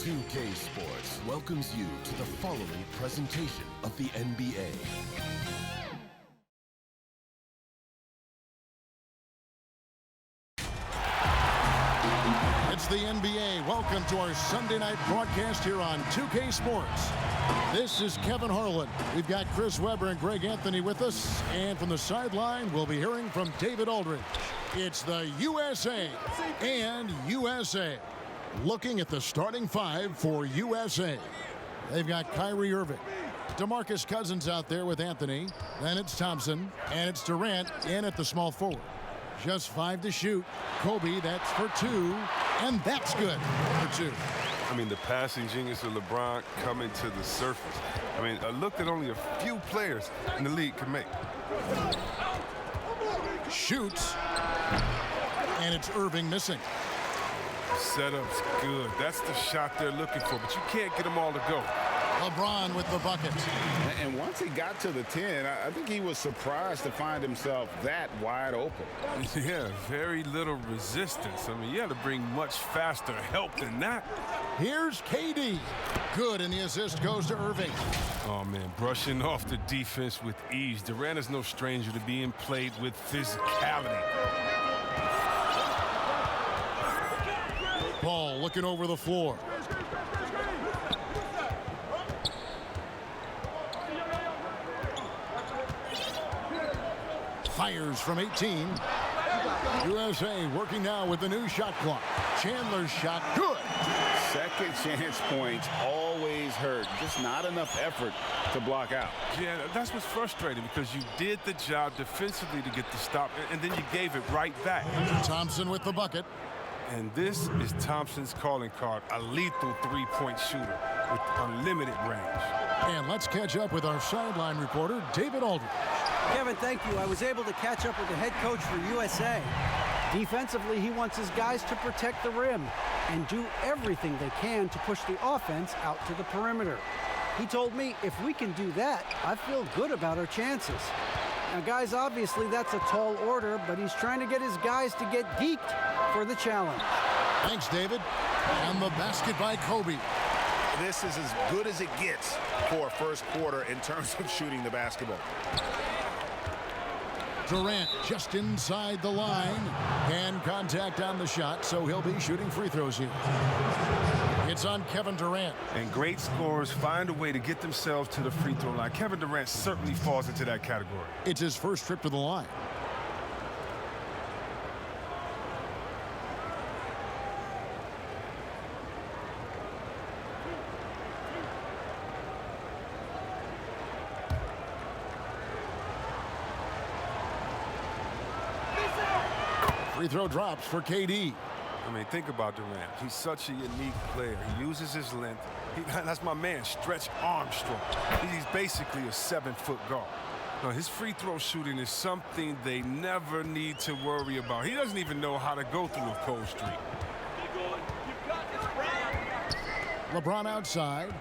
2K Sports welcomes you to the following presentation of the NBA. It's the NBA. Welcome to our Sunday night broadcast here on 2K Sports. This is Kevin Harlan. We've got Chris Webber and Greg Anthony with us. And from the sideline, we'll be hearing from David Aldridge. It's the USA and USA. Looking at the starting five for USA. They've got Kyrie Irving. DeMarcus Cousins out there with Anthony. Then it's Thompson. And it's Durant in at the small forward. Just 5 to shoot. Kobe, that's for 2. And that's good for 2. I mean, the passing genius of LeBron coming to the surface. I mean, a look that only a few players in the league can make. Shoots. And it's Irving missing. Setup's good. That's the shot they're looking for, but you can't get them all to go. LeBron with the bucket. And once he got to the 10, I think he was surprised to find himself that wide open. Yeah, very little resistance. I mean, you had to bring much faster help than that. Here's KD. Good, and the assist goes to Irving. Oh, man, brushing off the defense with ease. Durant is no stranger to being played with physicality. Paul looking over the floor. Fires from 18. USA working now with the new shot clock. Chandler's shot, good. Second chance points always hurt. Just not enough effort to block out. Yeah, that's what's frustrating because you did the job defensively to get the stop, and then you gave it right back. Thompson with the bucket. And this is Thompson's calling card, a lethal three-point shooter with unlimited range. And let's catch up with our sideline reporter, David Aldridge. Kevin, thank you. I was able to catch up with the head coach for USA. Defensively, he wants his guys to protect the rim and do everything they can to push the offense out to the perimeter. He told me if we can do that, I feel good about our chances. Now, guys, obviously that's a tall order, but he's trying to get his guys to get geeked for the challenge. Thanks, David. And the basket by Kobe. This is as good as it gets for a first quarter in terms of shooting the basketball. Durant just inside the line. Hand contact on the shot, so he'll be shooting free throws here. It's on Kevin Durant. And great scorers find a way to get themselves to the free throw line. Kevin Durant certainly falls into that category. It's his first trip to the line. Free throw drops for KD. I mean, think about Durant. He's such a unique player. He uses his length. That's my man, Stretch Armstrong. He's basically a 7-foot guard. Now, his free throw shooting is something they never need to worry about. He doesn't even know how to go through a cold streak. LeBron outside.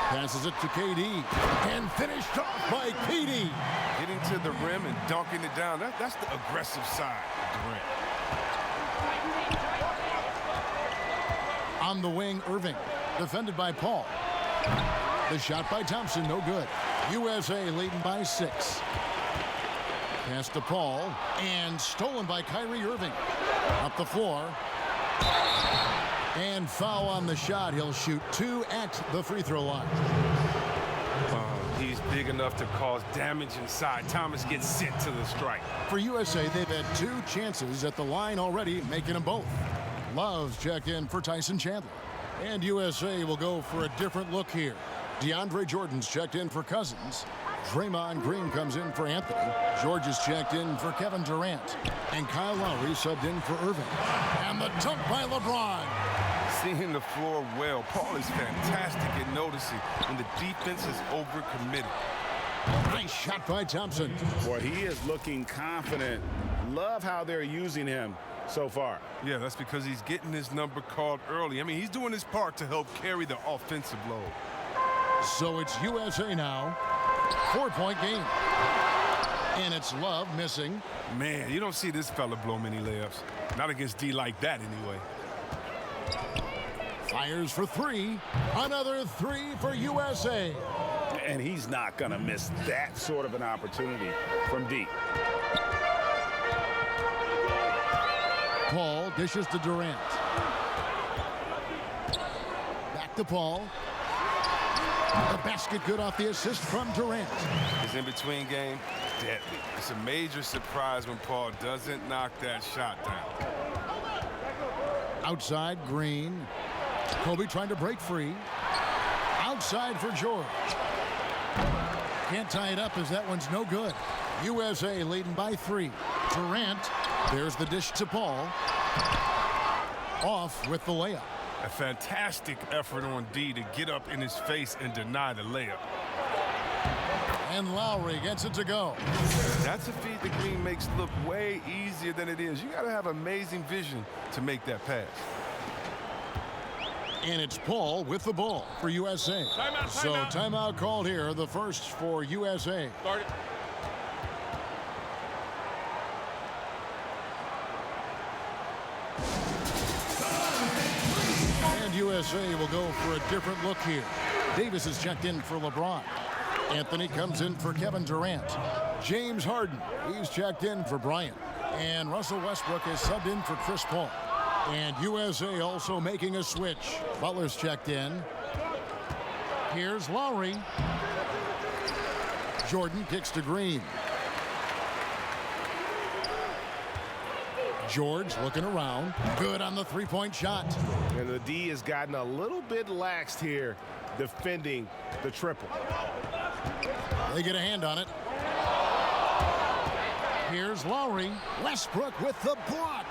Passes it to KD. And finished off by KD. Getting to the rim and dunking it down. That's the aggressive side of Durant. On the wing, Irving. Defended by Paul. The shot by Thompson, no good. USA leading by 6. Pass to Paul. And stolen by Kyrie Irving. Up the floor. And foul on the shot. He'll shoot 2 at the free throw line. He's big enough to cause damage inside. Thomas gets sent to the strike. For USA, they've had 2 chances at the line already, making them both. Love's checked in for Tyson Chandler. And USA will go for a different look here. DeAndre Jordan's checked in for Cousins. Draymond Green comes in for Anthony. George is checked in for Kevin Durant. And Kyle Lowry subbed in for Irving. And the dunk by LeBron. Seeing the floor well. Paul is fantastic at noticing when the defense is overcommitted. Nice shot by Thompson. Boy, he is looking confident. Love how they're using him so far. Yeah, that's because he's getting his number called early. I mean, he's doing his part to help carry the offensive load. So it's USA now. 4-point game. And it's Love missing. Man, you don't see this fella blow many layups. Not against D like that, anyway. Fires for three. Another three for USA. And he's not going to miss that sort of an opportunity from D. Paul dishes to Durant. Back to Paul. The basket good off the assist from Durant. His in-between game, deadly. It's a major surprise when Paul doesn't knock that shot down. Outside, Green. Kobe trying to break free. Outside for George. Can't tie it up as that one's no good. USA leading by 3. Durant, there's the dish to Paul. Off with the layup. A fantastic effort on D to get up in his face and deny the layup. And Lowry gets it to go. That's a feed the Green makes look way easier than it is. You got to have amazing vision to make that pass. And it's Paul with the ball for USA. Timeout. Timeout called here, the first for USA. Start it. And USA will go for a different look here. Davis is checked in for LeBron. Anthony comes in for Kevin Durant. James Harden, he's checked in for Bryant. And Russell Westbrook is subbed in for Chris Paul. And USA also making a switch. Butler's checked in. Here's Lowry. Jordan kicks to Green. George looking around. Good on the three-point shot. And the D has gotten a little bit laxed here defending the triple. They get a hand on it. Here's Lowry. Westbrook with the block.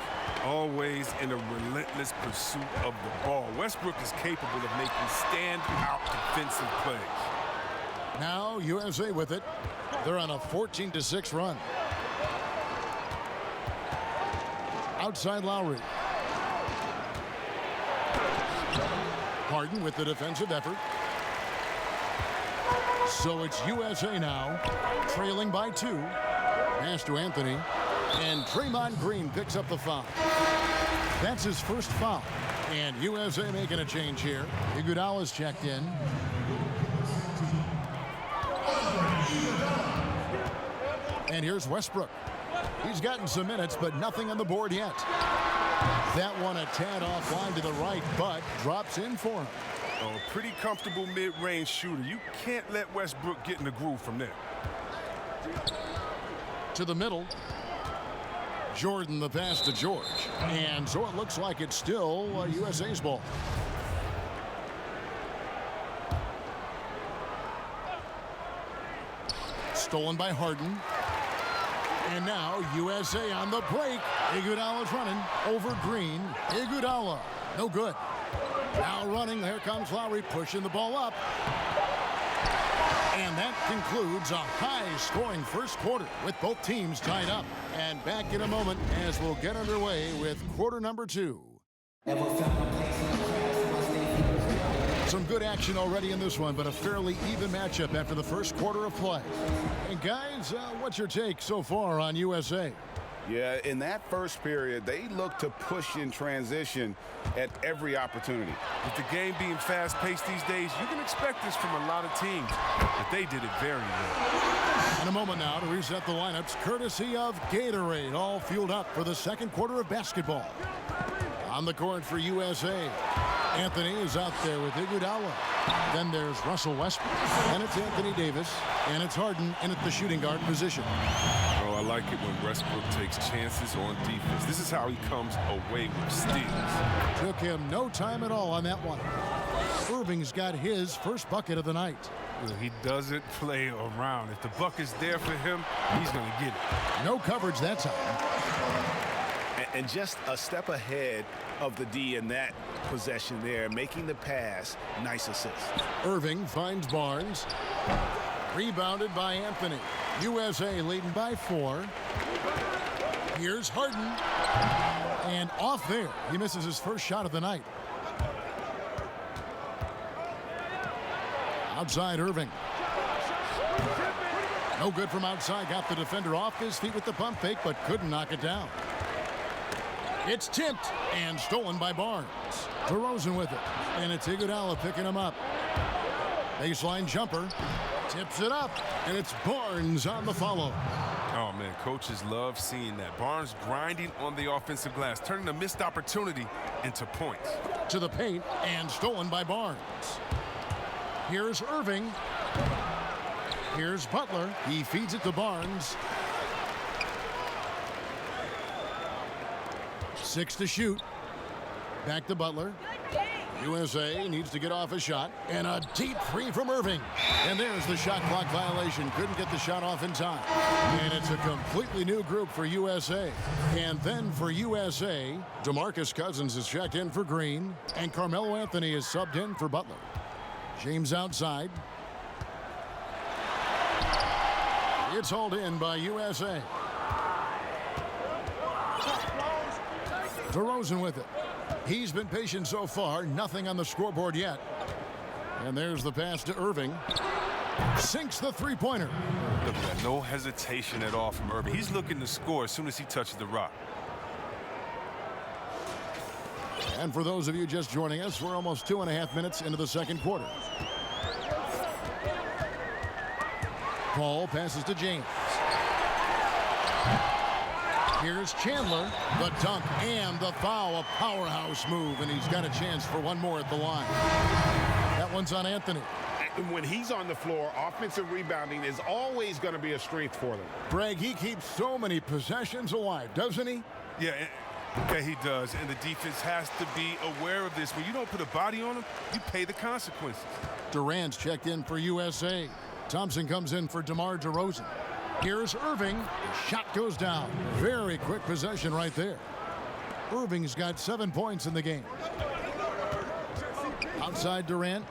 Always in a relentless pursuit of the ball. Westbrook is capable of making stand-out defensive plays. Now USA with it. They're on a 14-6 run. Outside Lowry. Harden with the defensive effort. So it's USA now, trailing by 2. Pass to Anthony. And Draymond Green picks up the foul. That's his first foul. And USA making a change here. Iguodala's checked in. And here's Westbrook. He's gotten some minutes, but nothing on the board yet. That one a tad offline to the right, but drops in for him. Oh, pretty comfortable mid-range shooter. You can't let Westbrook get in the groove from there. To the middle. Jordan the pass to George. And so it looks like it's still USA's ball. Stolen by Harden. And now USA on the break. Iguodala's running over Green. Iguodala, no good. Now running, here comes Lowry pushing the ball up. And that concludes a high-scoring first quarter with both teams tied up. And back in a moment as we'll get underway with quarter number 2. Some good action already in this one, but a fairly even matchup after the first quarter of play. And guys, what's your take so far on USA? Yeah, in that first period, they looked to push in transition at every opportunity. With the game being fast-paced these days, you can expect this from a lot of teams, but they did it very well. In a moment now to reset the lineups, courtesy of Gatorade, all fueled up for the second quarter of basketball. On the court for USA, Anthony is out there with Iguodala. Then there's Russell Westbrook, and it's Anthony Davis, and it's Harden in at the shooting guard position. Oh, I like it when Westbrook takes chances on defense. This is how he comes away with steals. Took him no time at all on that one. Irving's got his first bucket of the night. He doesn't play around. If the bucket's there for him, he's going to get it. No coverage that time. And just a step ahead of the D in that possession there, making the pass. Nice assist. Irving finds Barnes. Rebounded by Anthony. USA leading by 4. Here's Harden. And off there. He misses his first shot of the night. Outside Irving. No good from outside. Got the defender off his feet with the pump fake, but couldn't knock it down. It's tipped and stolen by Barnes. DeRozan with it. And it's Iguodala picking him up. Baseline jumper. Tips it up. And it's Barnes on the follow. Oh, man, coaches love seeing that. Barnes grinding on the offensive glass, turning a missed opportunity into points. To the paint and stolen by Barnes. Here's Irving. Here's Butler. He feeds it to Barnes. 6 to shoot. Back to Butler. USA needs to get off a shot. And a deep three from Irving. And there's the shot clock violation. Couldn't get the shot off in time. And it's a completely new group for USA. And then for USA, DeMarcus Cousins is checked in for Green. And Carmelo Anthony is subbed in for Butler. James outside. It's hauled in by USA. DeRozan with it. He's been patient so far. Nothing on the scoreboard yet. And there's the pass to Irving. Sinks the three-pointer. Look at that. No hesitation at all from Irving. He's looking to score as soon as he touches the rock. And for those of you just joining us, we're almost 2.5 minutes into the second quarter. Paul passes to James. Here's Chandler, the dunk and the foul, a powerhouse move, and he's got a chance for one more at the line. That one's on Anthony. And when he's on the floor, offensive rebounding is always going to be a strength for them. Greg, he keeps so many possessions alive, doesn't he? Yeah, he does, and the defense has to be aware of this. When you don't put a body on him, you pay the consequences. Durant's checked in for USA. Thompson comes in for DeMar DeRozan. Here's Irving. The shot goes down. Very quick possession right there. Irving's got 7 points in the game. Outside Durant.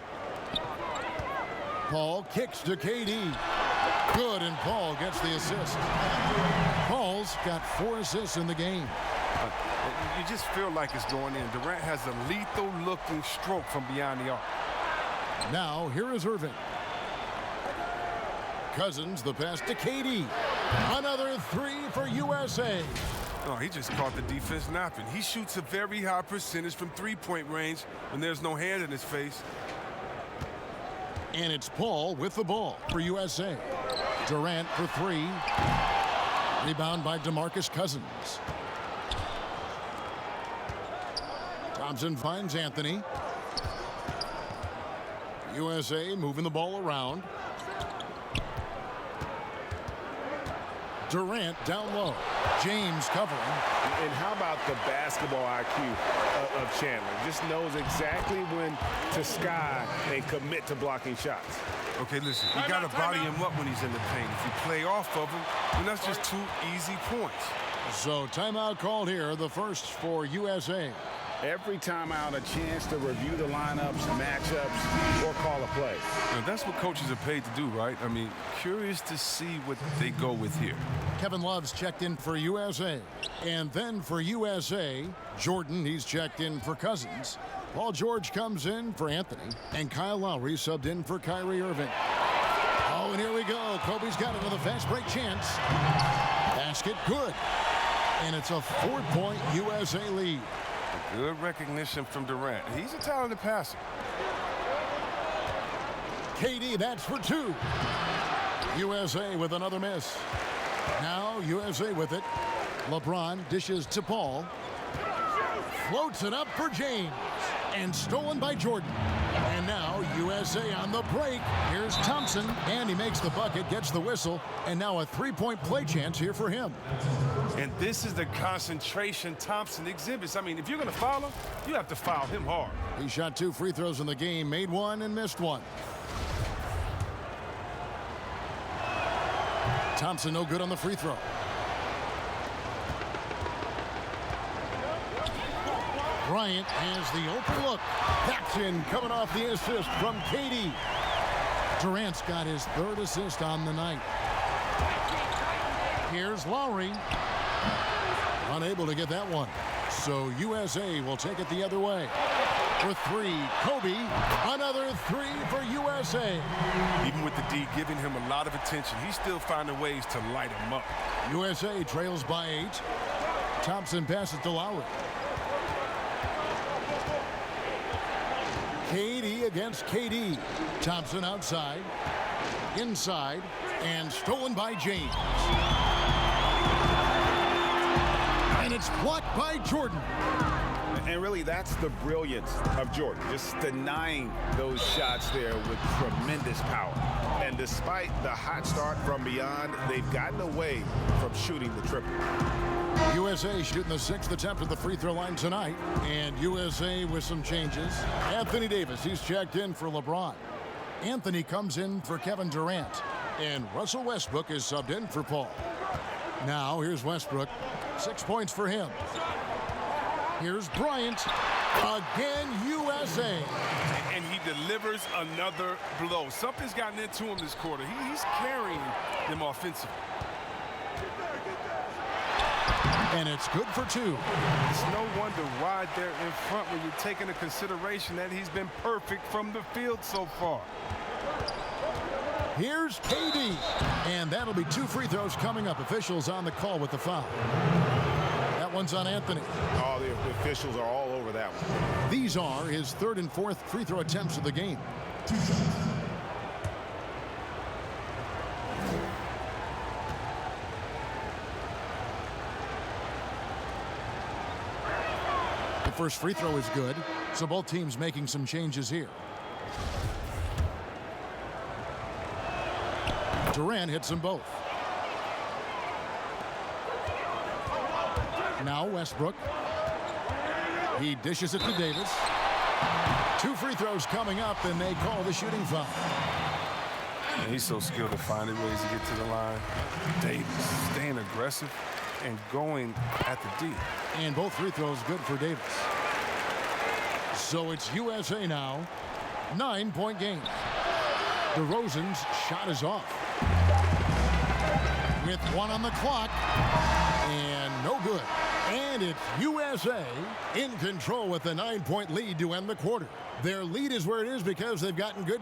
Paul kicks to KD. Good, and Paul gets the assist. Paul's got 4 assists in the game. You just feel like it's going in. Durant has a lethal-looking stroke from beyond the arc. Now, here is Irving. Cousins, the pass to KD. Another 3 for USA. Oh, he just caught the defense napping. He shoots a very high percentage from three-point range when there's no hand in his face. And it's Paul with the ball for USA. Durant for 3. Rebound by DeMarcus Cousins. Thompson finds Anthony. USA moving the ball around. Durant down low. James covering. And how about the basketball IQ of Chandler? Just knows exactly when to sky and commit to blocking shots. Okay, listen, you got to body him up when he's in the paint. If you play off of him, then that's just 2 easy points. So timeout called here, the first for USA. Every timeout, a chance to review the lineups, matchups, or call a play. Now, that's what coaches are paid to do, right? I mean, curious to see what they go with here. Kevin Love's checked in for USA. And then for USA, Jordan, he's checked in for Cousins. Paul George comes in for Anthony. And Kyle Lowry subbed in for Kyrie Irving. Oh, and here we go. Kobe's got another fast break chance. Basket good. And it's a 4-point USA lead. Good recognition from Durant. He's a talented passer. KD, that's for 2. USA with another miss. Now USA with it. LeBron dishes to Paul. Floats it up for James. And stolen by Jordan. And now USA on the break. Here's Thompson. And he makes the bucket, gets the whistle. And now a 3-point play chance here for him. And this is the concentration Thompson exhibits. I mean, if you're going to foul him, you have to foul him hard. He shot 2 free throws in the game, made 1 and missed 1. Thompson no good on the free throw. Bryant has the open look. That's in, coming off the assist from KD. Durant's got his 3rd assist on the night. Here's Lowry. Unable to get that one. So USA will take it the other way. for three. Kobe, another three for USA. Even with the D giving him a lot of attention, he's still finding ways to light him up. USA trails by 8. Thompson passes to Lowry. KD against KD. Thompson outside, inside, and stolen by James. And it's blocked by Jordan. And really, that's the brilliance of Jordan, just denying those shots there with tremendous power. And despite the hot start from beyond, they've gotten away from shooting the triple. USA shooting the 6th attempt at the free throw line tonight. And USA with some changes. Anthony Davis, he's checked in for LeBron. Anthony comes in for Kevin Durant. And Russell Westbrook is subbed in for Paul. Now, here's Westbrook. 6 points for him. Here's Bryant. Again, USA. And he delivers another blow. Something's gotten into him this quarter. He's carrying them offensively. And it's good for 2. It's no wonder why they're in front when you're taking into consideration that he's been perfect from the field so far. Here's KD. And that'll be 2 free throws coming up. Officials on the call with the foul. That one's on Anthony. Oh, the officials are all over that one. These are his 3rd and 4th free throw attempts of the game. The first free throw is good, so both teams making some changes here. Durant hits them both. Now Westbrook. He dishes it to Davis. 2 free throws coming up, and they call the shooting foul. And he's so skilled at finding ways to get to the line. Davis staying aggressive and going at the D. And both free throws good for Davis. So it's USA now. 9-point game. DeRozan's shot is off. With 1 on the clock. And no good. And it's USA in control with a 9-point lead to end the quarter. Their lead is where it is because they've gotten good.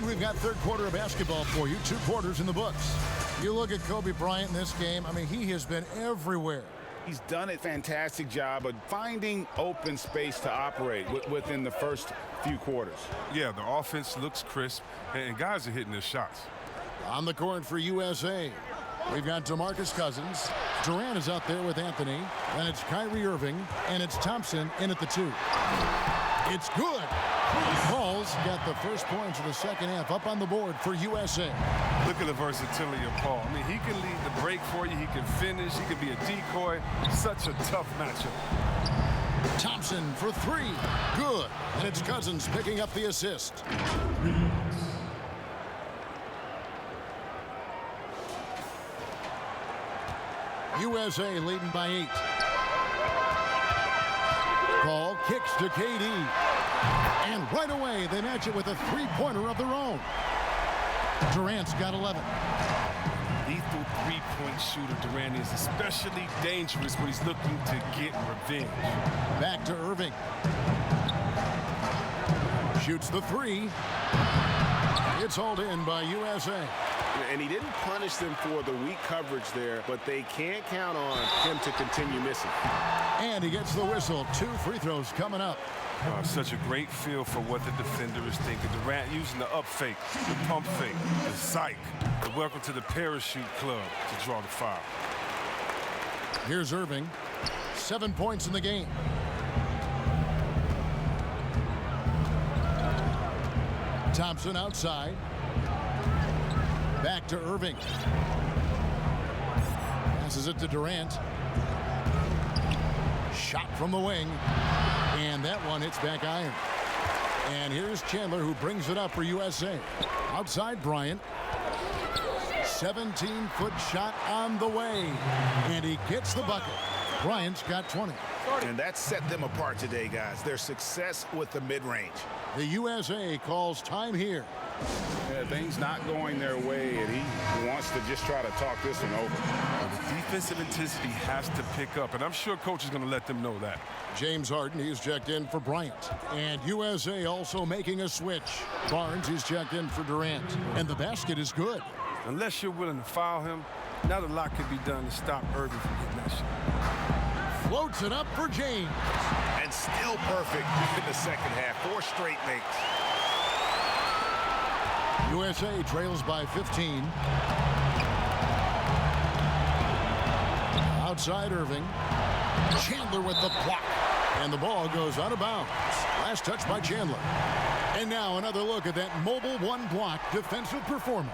We've got 3rd quarter of basketball for you. 2 quarters in the books. You look at Kobe Bryant in this game. I mean, he has been everywhere. He's done a fantastic job of finding open space to operate within the first few quarters. Yeah, the offense looks crisp, and guys are hitting their shots. On the court for USA, we've got DeMarcus Cousins. Durant is out there with Anthony. Then it's Kyrie Irving, and it's Thompson in at the 2. It's good. Paul's got the first points of the second half up on the board for USA. Look at the versatility of Paul. I mean, he can lead the break for you. He can finish. He can be a decoy. Such a tough matchup. Thompson for 3. Good. And it's Cousins picking up the assist. USA leading by 8. Paul kicks to KD. And right away, they match it with a 3-pointer of their own. Durant's got 11. Lethal 3-point shooter Durant is, especially dangerous when he's looking to get revenge. Back to Irving. Shoots the 3. It's hauled in by USA. And he didn't punish them for the weak coverage there, but they can't count on him to continue missing. And he gets the whistle. 2 free throws coming up. Such a great feel for what the defender is thinking. Durant using the up fake, the pump fake, the psych, the welcome to the parachute club to draw the foul. Here's Irving. 7 points in the game. Thompson outside. Back to Irving. Passes it to Durant. Shot from the wing. And that one hits back iron. And here's Chandler, who brings it up for USA. Outside Bryant. 17-foot shot on the way. And he gets the bucket. Bryant's got 20. And that set them apart today, guys. Their success with the mid-range. The USA calls time here. Yeah, things not going their way, and he wants to just try to talk this one over. The defensive intensity has to pick up, and I'm sure coach is going to let them know that. James Harden, he's checked in for Bryant. And USA also making a switch. Barnes, he's checked in for Durant. And the basket is good. Unless you're willing to foul him, not a lot can be done to stop Irving from getting that shot. Floats it up for James. And still perfect in the second half. 4 straight makes. USA trails by 15. Outside Irving. Chandler with the block. And the ball goes out of bounds. Last touch by Chandler. And now another look at that mobile one-block defensive performance.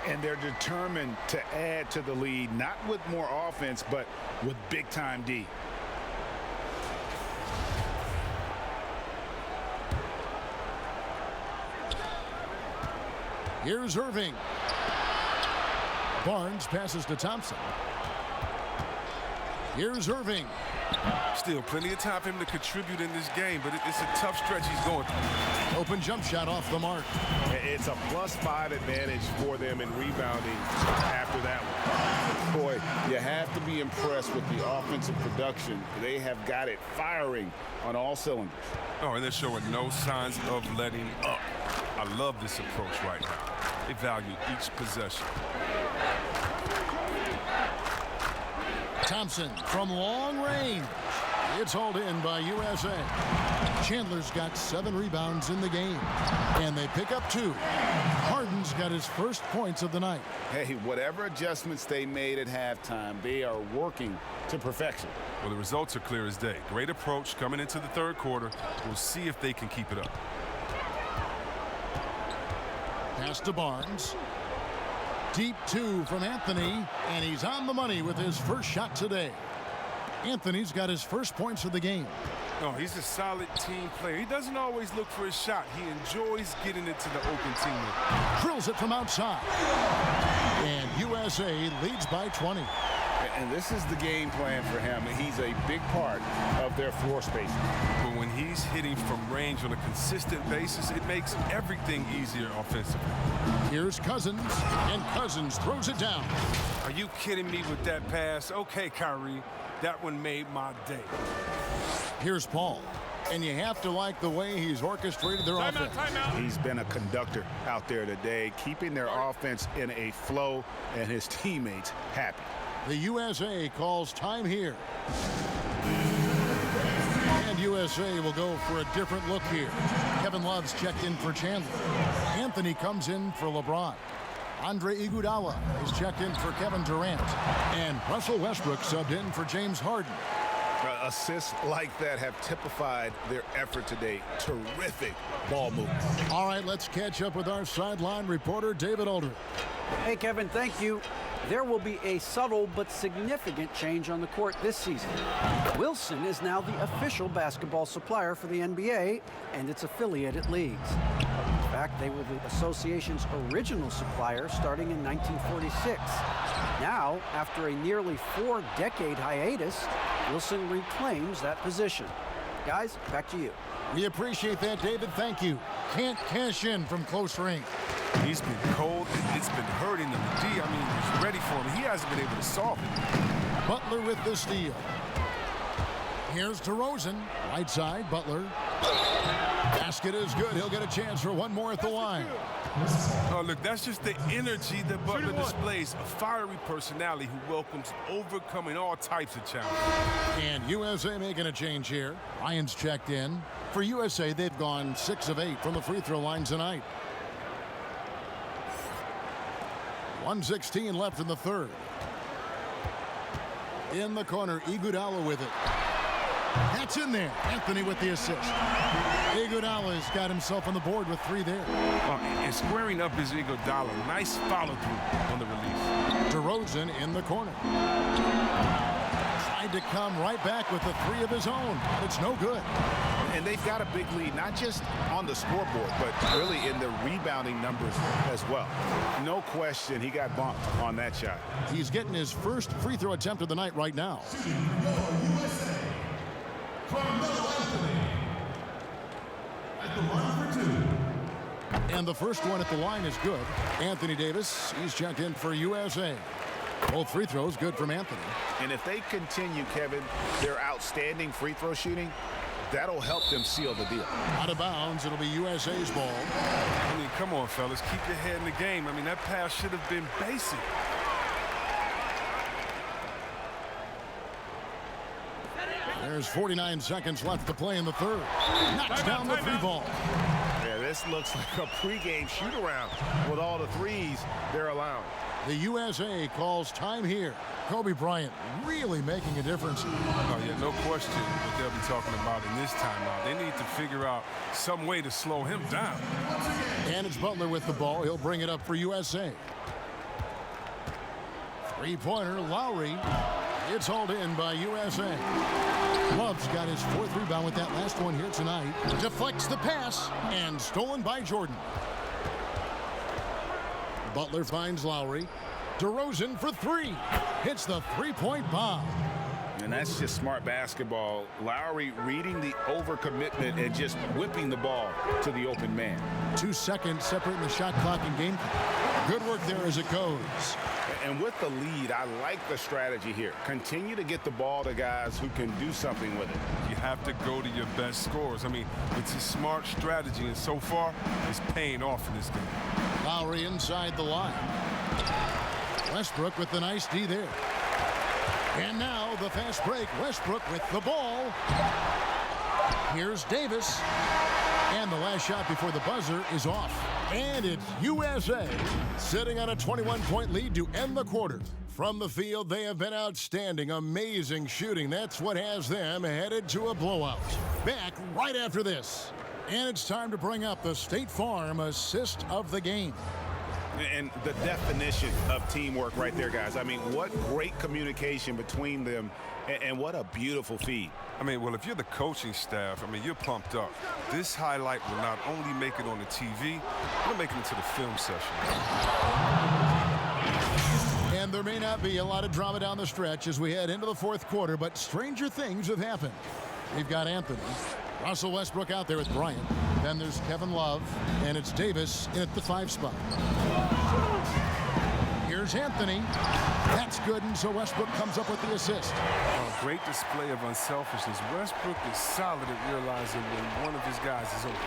And they're determined to add to the lead, not with more offense, but with big-time D. Here's Irving. Barnes passes to Thompson. Here's Irving. Still plenty of time for him to contribute in this game, but it's a tough stretch he's going through. Open jump shot off the mark. It's a +5 advantage for them in rebounding after that one. Boy, you have to be impressed with the offensive production. They have got it firing on all cylinders. Oh, and they're showing no signs of letting up. I love this approach right now. They value each possession. Thompson from long range. It's hauled in by USA. Chandler's got 7 rebounds in the game. And they pick up 2. Harden's got his first points of the night. Hey, whatever adjustments they made at halftime, they are working to perfection. Well, the results are clear as day. Great approach coming into the third quarter. We'll see if they can keep it up. Pass to Barnes. Deep 2 from Anthony, and he's on the money with his first shot today. Anthony's got his first points of the game. No, he's a solid team player. He doesn't always look for his shot. He enjoys getting into the open team. Drills it from outside. And USA leads by 20. And this is the game plan for him. He's a big part of their floor spacing. But when he's hitting from range on a consistent basis, it makes everything easier offensively. Here's Cousins, and Cousins throws it down. Are you kidding me with that pass? Okay, Kyrie, that one made my day. Here's Paul, and you have to like the way he's orchestrated their offense. He's been a conductor out there today, keeping their offense in a flow and his teammates happy. The USA calls time here. And USA will go for a different look here. Kevin Love's checked in for Chandler. Anthony comes in for LeBron. Andre Iguodala is checked in for Kevin Durant. And Russell Westbrook subbed in for James Harden. Assists like that have typified their effort today. Terrific ball movement. All right, let's catch up with our sideline reporter, David Aldridge. Hey, Kevin, thank you. There will be a subtle but significant change on the court this season. Wilson is now the official basketball supplier for the NBA and its affiliated leagues. In fact, they were the association's original supplier starting in 1946. Now, after a nearly 4-decade hiatus, Wilson reclaims that position. Guys, back to you. We appreciate that, David. Thank you. Can't cash in from close range. He's been cold. It's been hurting him. D, I mean, he's ready for him. He hasn't been able to solve it. Butler with the steal. Here's DeRozan. Right side, Butler. Basket is good. He'll get a chance for one more at the line. Oh, look, that's just the energy that Butler displays. A fiery personality who welcomes overcoming all types of challenges. And USA making a change here. Ryan's checked in. For USA, they've gone 6 of 8 from the free throw line tonight. 1:16 left in the third. In the corner, Iguodala with it. That's in there. Anthony with the assist. Iguodala's got himself on the board with 3 there. And squaring up is Iguodala. Nice follow-through on the release. DeRozan in the corner. Tried to come right back with the 3 of his own. It's no good. And they've got a big lead, not just on the scoreboard, but really in the rebounding numbers as well. No question he got bumped on that shot. He's getting his first free throw attempt of the night right now. And the first one at the line is good. Anthony Davis, he's checked in for USA. Both free throws good from Anthony. And if they continue, Kevin, their outstanding free throw shooting, that'll help them seal the deal. Out of bounds, it'll be USA's ball. I mean, come on, fellas. Keep your head in the game. I mean, that pass should have been basic. There's 49 seconds left to play in the third. Knocks down the 3 ball. Yeah, this looks like a pregame shoot-around with all the threes they're allowing. The USA calls time here. Kobe Bryant really making a difference. Oh, yeah, no question what they'll be talking about in this timeout. They need to figure out some way to slow him down. And it's Butler with the ball. He'll bring it up for USA. 3-pointer, Lowry. It's hauled in by USA. Love's got his 4th rebound with that last one here tonight. Deflects the pass and stolen by Jordan. Butler finds Lowry. DeRozan for 3. Hits the 3-point bomb. And that's just smart basketball. Lowry reading the overcommitment and just whipping the ball to the open man. 2 seconds separating the shot clock and game clock. Good work there as it goes. And with the lead, I like the strategy here. Continue to get the ball to guys who can do something with it. You have to go to your best scorers. I mean, it's a smart strategy, and so far, it's paying off in this game. Lowry inside the line. Westbrook with the nice D there. And now the fast break. Westbrook with the ball. Here's Davis. And the last shot before the buzzer is off. And it's USA sitting on a 21-point lead to end the quarter. From the field, they have been outstanding. Amazing shooting. That's what has them headed to a blowout. Back right after this. And it's time to bring up the State Farm assist of the game. And the definition of teamwork right there, guys. I mean, what great communication between them, and what a beautiful feed. I mean, well, if you're the coaching staff, I mean, you're pumped up. This highlight will not only make it on the TV, it'll make it into the film session. And there may not be a lot of drama down the stretch as we head into the 4th quarter, but stranger things have happened. We've got Anthony. Russell Westbrook out there with Bryant. Then there's Kevin Love, and it's Davis in at the 5 spot. Here's Anthony. That's good, and so Westbrook comes up with the assist. Great display of unselfishness. Westbrook is solid at realizing when one of his guys is open.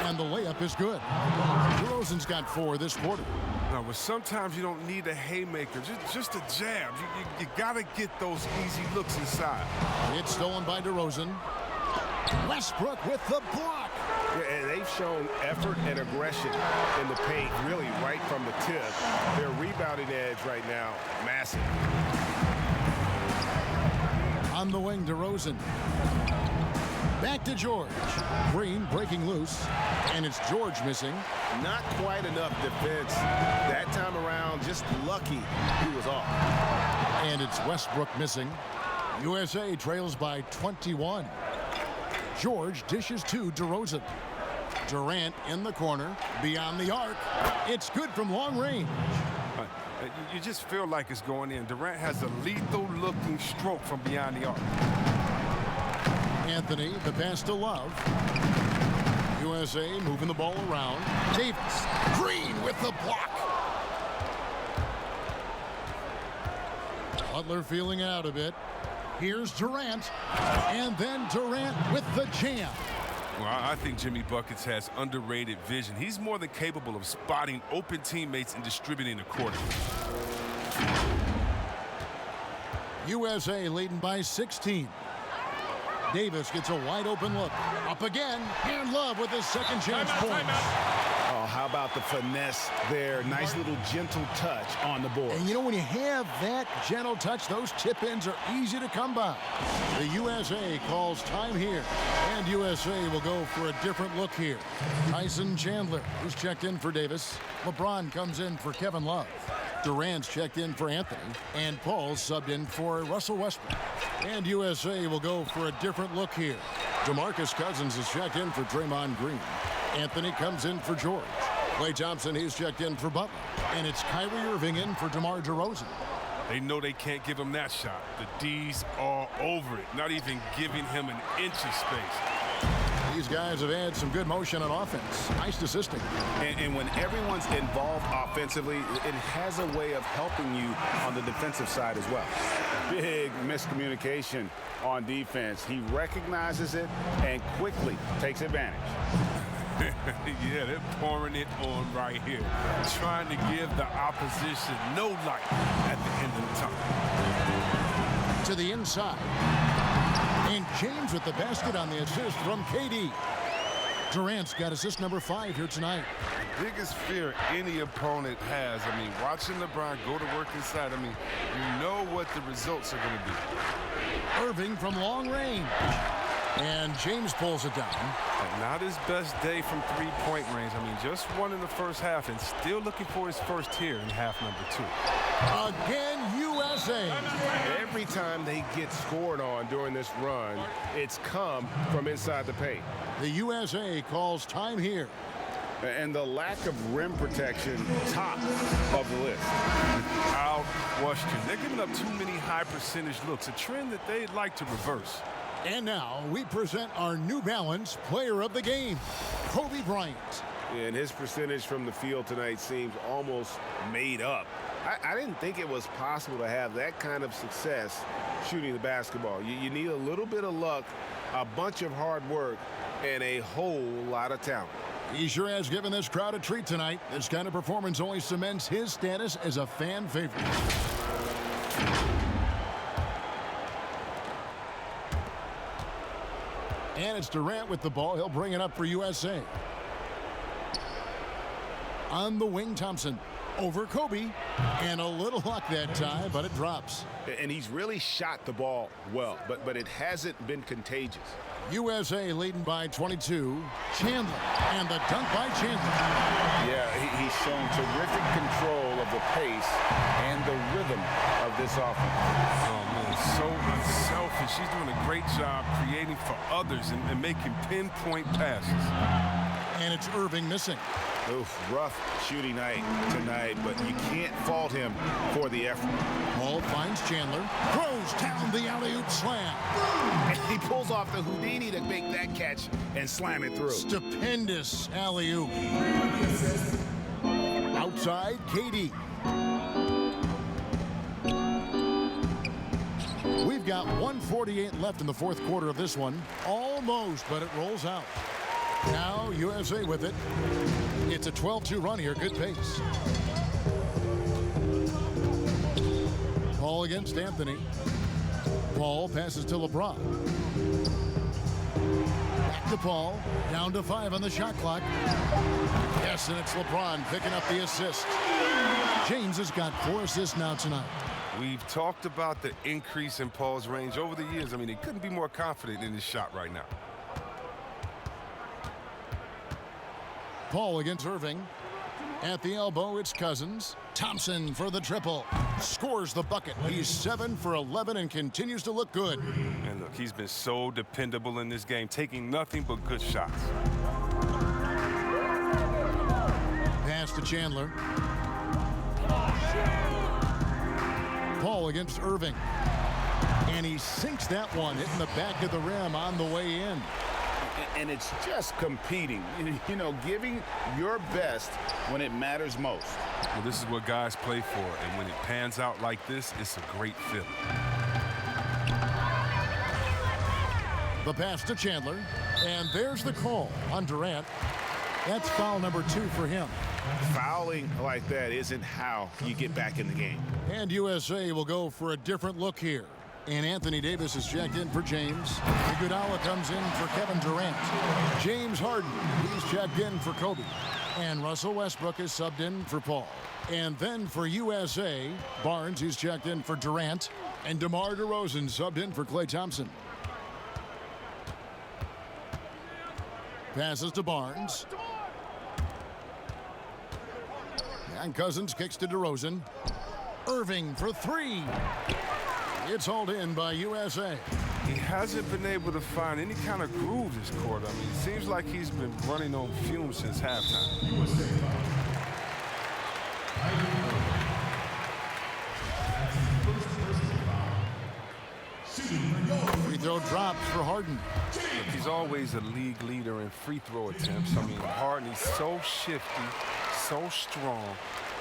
And the layup is good. DeRozan's got 4 this quarter. Now, but sometimes you don't need a haymaker, just a jab. You got to get those easy looks inside. It's stolen by DeRozan. Westbrook with the block. Yeah, they've shown effort and aggression in the paint, really right from the tip. Their rebounding edge right now, massive. On the wing, DeRozan. Back to George. Green breaking loose, and it's George missing. Not quite enough defense that time around. Just lucky he was off. And it's Westbrook missing. USA trails by 21. George dishes to DeRozan. Durant in the corner, beyond the arc. It's good from long range. You just feel like it's going in. Durant has a lethal-looking stroke from beyond the arc. Anthony, the pass to Love. USA moving the ball around. Davis, Green with the block. Butler feeling it out a bit. Here's Durant, and then Durant with the jam. Well, I think Jimmy Buckets has underrated vision. He's more than capable of spotting open teammates and distributing the court. USA leading by 16. Davis gets a wide open look. Up again, and Love with his second chance point. Oh, how about the finesse there? Nice little gentle touch on the board. And you know, when you have that gentle touch, those tip-ins are easy to come by. The USA calls time here, and USA will go for a different look here. Tyson Chandler, who's checked in for Davis. LeBron comes in for Kevin Love. Durant's checked in for Anthony, and Paul's subbed in for Russell Westbrook. And USA will go for a different look here. DeMarcus Cousins is checked in for Draymond Green. Anthony comes in for George. Klay Thompson, he's checked in for Butler. And it's Kyrie Irving in for DeMar DeRozan. They know they can't give him that shot. The D's all over it, not even giving him an inch of space. These guys have had some good motion on offense. Nice assisting. And when everyone's involved offensively, it has a way of helping you on the defensive side as well. Big miscommunication on defense. He recognizes it and quickly takes advantage. Yeah, they're pouring it on right here, trying to give the opposition no light at the end of the tunnel. To the inside. And James with the basket on the assist from KD. Durant's got assist number 5 here tonight. The biggest fear any opponent has, I mean, watching LeBron go to work inside, I mean, you know what the results are going to be. Irving from long range. And James pulls it down. And not his best day from three-point range. I mean, just one in the first half and still looking for his first here in half number 2. Again, USA. Every time they get scored on during this run, it's come from inside the paint. The USA calls time here. And the lack of rim protection, top of the list. Without question. They're giving up too many high percentage looks, a trend that they'd like to reverse. And now we present our New Balance Player of the Game, Kobe Bryant. And his percentage from the field tonight seems almost made up. I didn't think it was possible to have that kind of success shooting the basketball. You need a little bit of luck, a bunch of hard work, and a whole lot of talent. He sure has given this crowd a treat tonight. This kind of performance only cements his status as a fan favorite. And it's Durant with the ball. He'll bring it up for USA. On the wing, Thompson. Over Kobe. And a little luck that time, but it drops. And he's really shot the ball well, but it hasn't been contagious. USA leading by 22. Chandler. And the dunk by Chandler. Yeah, he's shown terrific control of the pace and the rhythm of this offense. Oh, man, so unselfish. She's doing a great job creating for others and making pinpoint passes. And it's Irving missing. Oof, rough shooting night tonight, but you can't fault him for the effort. Paul finds Chandler, throws down the alley-oop slam. And he pulls off the Houdini to make that catch and slam it through. Stupendous alley-oop. Outside, KD. We've got 1:48 left in the fourth quarter of this one. Almost, but it rolls out. Now USA with it. It's a 12-2 run here. Good pace. Paul against Anthony. Paul passes to LeBron. Back to Paul. Down to 5 on the shot clock. Yes, and it's LeBron picking up the assist. James has got 4 assists now tonight. We've talked about the increase in Paul's range over the years. I mean, he couldn't be more confident in his shot right now. Paul against Irving. At the elbow, it's Cousins. Thompson for the triple. Scores the bucket. He's 7 for 11 and continues to look good. And look, he's been so dependable in this game, taking nothing but good shots. Pass to Chandler. Paul against Irving. And he sinks that one, hitting the back of the rim on the way in. And it's just competing, you know, giving your best when it matters most. Well, this is what guys play for, and when it pans out like this, it's a great feeling. The pass to Chandler, and there's the call on Durant. That's foul number 2 for him. Fouling like that isn't how you get back in the game. And USA will go for a different look here. And Anthony Davis is checked in for James. Iguodala comes in for Kevin Durant. James Harden, he's checked in for Kobe. And Russell Westbrook is subbed in for Paul. And then for USA, Barnes, he's checked in for Durant. And DeMar DeRozan subbed in for Klay Thompson. Passes to Barnes. And Cousins kicks to DeRozan. Irving for three. It's hauled in by USA. He hasn't been able to find any kind of groove this quarter. I mean, it seems like he's been running on fumes since halftime. Free throw drops for Harden. Look, he's always a league leader in free throw attempts. I mean, Harden, he's so shifty, so strong,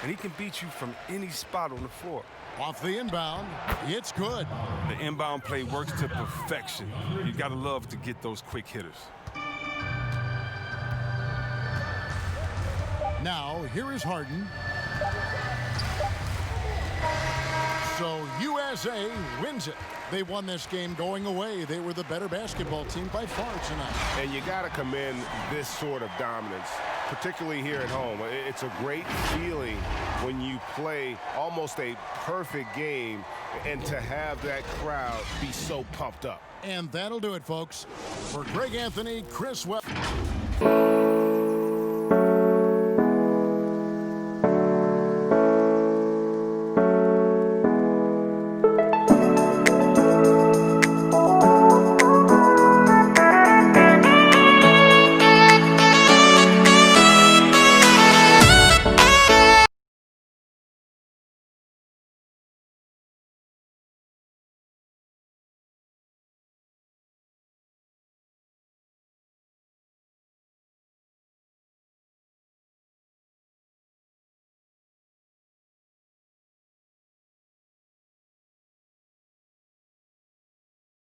and he can beat you from any spot on the floor. Off the inbound, it's good. The inbound play works to perfection. You gotta love to get those quick hitters. Now, here is Harden. So USA wins it. They won this game going away. They were the better basketball team by far tonight. And you got to commend this sort of dominance, particularly here at home. It's a great feeling when you play almost a perfect game and to have that crowd be so pumped up. And that'll do it, folks. For Greg Anthony, Chris Webb.